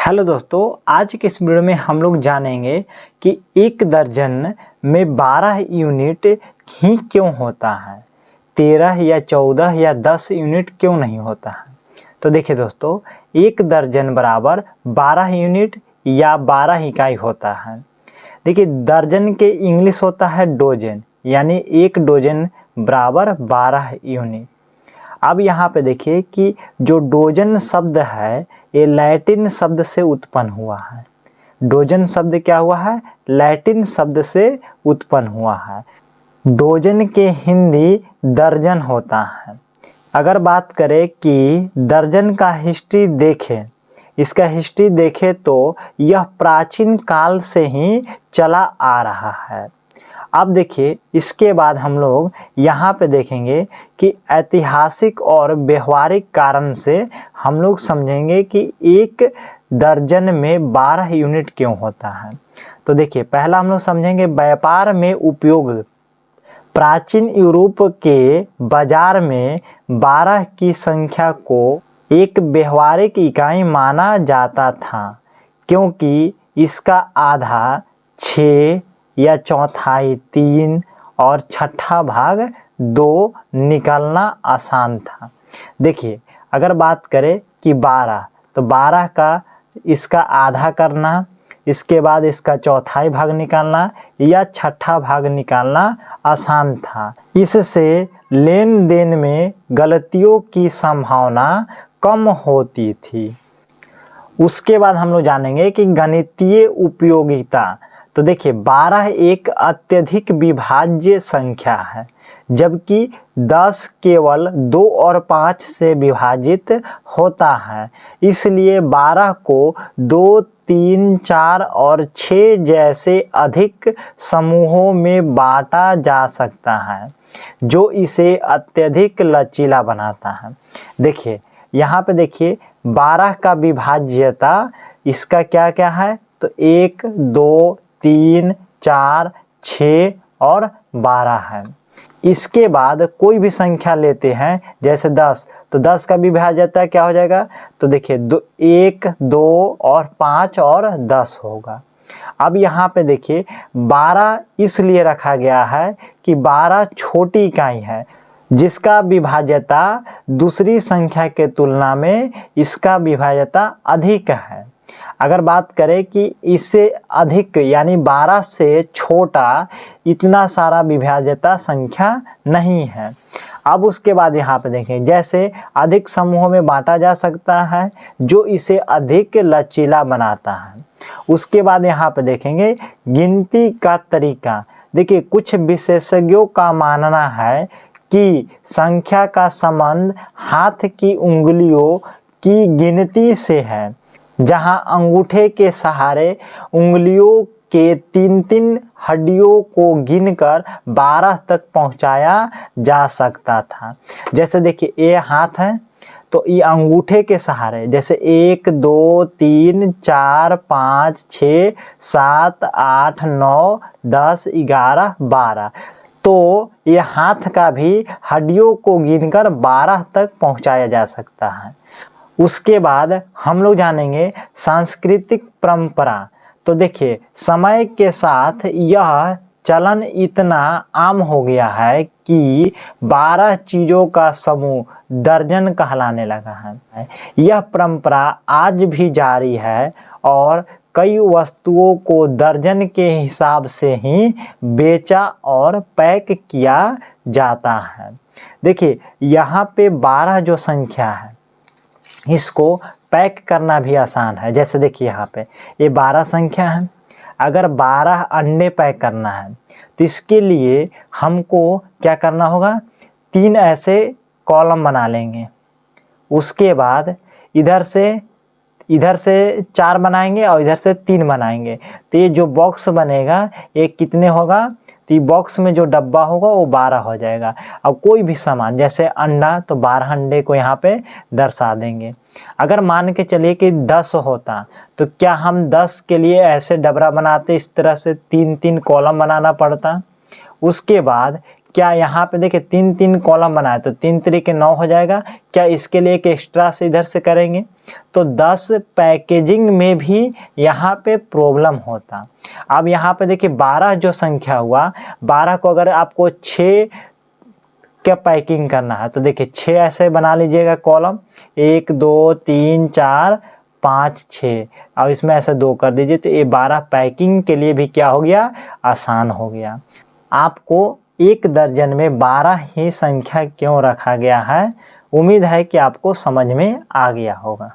Hello दोस्तों, आज के इस वीडियो में हम लोग जानेंगे कि एक दर्जन में 12 यूनिट ही क्यों होता है, 13 या 14 या 10 यूनिट क्यों नहीं होता है। तो देखिए दोस्तों, एक दर्जन बराबर 12 यूनिट या 12 इकाई होता है। देखिए, दर्जन के इंग्लिश होता है डोजन, यानी एक डोजन बराबर 12 यूनिट। अब यहाँ पे देखिए कि जो डोजन शब्द है ये लैटिन शब्द से उत्पन्न हुआ है। डोजन शब्द क्या हुआ है? लैटिन शब्द से उत्पन्न हुआ है। डोजन के हिंदी दर्जन होता है। अगर बात करें कि दर्जन का हिस्ट्री देखें, इसका हिस्ट्री देखें तो यह प्राचीन काल से ही चला आ रहा है। अब देखिए, इसके बाद हम लोग यहाँ पे देखेंगे कि ऐतिहासिक और व्यवहारिक कारण से हम लोग समझेंगे कि एक दर्जन में 12 यूनिट क्यों होता है। तो देखिए, पहला हम लोग समझेंगे व्यापार में उपयोग। प्राचीन यूरोप के बाजार में 12 की संख्या को एक व्यवहारिक इकाई माना जाता था, क्योंकि इसका आधा, 6 या चौथाई 3 और छठा भाग 2 निकालना आसान था। देखिए, अगर बात करें कि 12, तो 12 का इसका आधा करना, इसके बाद इसका चौथाई भाग निकालना या छठा भाग निकालना आसान था। इससे लेन देन में गलतियों की संभावना कम होती थी। उसके बाद हम लोग जानेंगे कि गणितीय उपयोगिता। तो देखिए, 12 एक अत्यधिक विभाज्य संख्या है, जबकि 10 केवल 2 और 5 से विभाजित होता है। इसलिए 12 को 2, 3, 4 और 6 जैसे अधिक समूहों में बांटा जा सकता है, जो इसे अत्यधिक लचीला बनाता है। देखिए, यहाँ पे देखिए 12 का विभाज्यता इसका क्या क्या है, तो 1, 2, 3, 4, 6 और 12 है। इसके बाद कोई भी संख्या लेते हैं, जैसे 10, तो 10 का विभाज्यता क्या हो जाएगा, तो देखिए 1, 2 और 5 और 10 होगा। अब यहाँ पे देखिए 12 इसलिए रखा गया है कि 12 छोटी इकाई है, जिसका विभाज्यता दूसरी संख्या के तुलना में इसका विभाज्यता अधिक है। अगर बात करें कि इससे अधिक यानी 12 से छोटा इतना सारा विभाज्यता संख्या नहीं है। अब उसके बाद यहाँ पे देखें, जैसे अधिक समूहों में बांटा जा सकता है, जो इसे अधिक लचीला बनाता है। उसके बाद यहाँ पे देखेंगे गिनती का तरीका। देखिए, कुछ विशेषज्ञों का मानना है कि संख्या का संबंध हाथ की उंगलियों की गिनती से है, जहां अंगूठे के सहारे उंगलियों के 3-3 हड्डियों को गिनकर 12 तक पहुंचाया जा सकता था। जैसे देखिए, ये हाथ है, तो ये अंगूठे के सहारे जैसे 1, 2, 3, 4, 5, 6, 7, 8, 9, 10, 11, 12, तो ये हाथ का भी हड्डियों को गिनकर 12 तक पहुंचाया जा सकता है। उसके बाद हम लोग जानेंगे सांस्कृतिक परंपरा। तो देखिए, समय के साथ यह चलन इतना आम हो गया है कि 12 चीज़ों का समूह दर्जन कहलाने लगा है। यह परंपरा आज भी जारी है और कई वस्तुओं को दर्जन के हिसाब से ही बेचा और पैक किया जाता है। देखिए, यहाँ पे 12 जो संख्या है, इसको पैक करना भी आसान है। जैसे देखिए, यहाँ पे ये 12 संख्या है। अगर 12 अंडे पैक करना है, तो इसके लिए हमको क्या करना होगा, 3 ऐसे कॉलम बना लेंगे। उसके बाद इधर से 4 बनाएंगे और इधर से 3 बनाएंगे, तो ये जो बॉक्स बनेगा ये कितने होगा, तो बॉक्स में जो डब्बा होगा वो 12 हो जाएगा। अब कोई भी सामान जैसे अंडा, तो 12 अंडे को यहाँ पे दर्शा देंगे। अगर मान के चलिए कि 10 होता, तो क्या हम 10 के लिए ऐसे डबरा बनाते, इस तरह से 3-3 कॉलम बनाना पड़ता। उसके बाद क्या यहाँ पे देखिए 3 कॉलम बनाए तो 3 तरीके 9 हो जाएगा। क्या इसके लिए एक एक्स्ट्रा से इधर से करेंगे तो 10 पैकेजिंग में भी यहाँ पे प्रॉब्लम होता। अब यहाँ पे देखिए 12 जो संख्या हुआ, 12 को अगर आपको 6 क्या पैकिंग करना है तो देखिए 6 ऐसे बना लीजिएगा कॉलम, 1 2 3 4 5 6, और इसमें ऐसे 2 कर दीजिए तो ये 12 पैकिंग के लिए भी क्या हो गया, आसान हो गया। आपको एक दर्जन में 12 ही संख्या क्यों रखा गया है, उम्मीद है कि आपको समझ में आ गया होगा।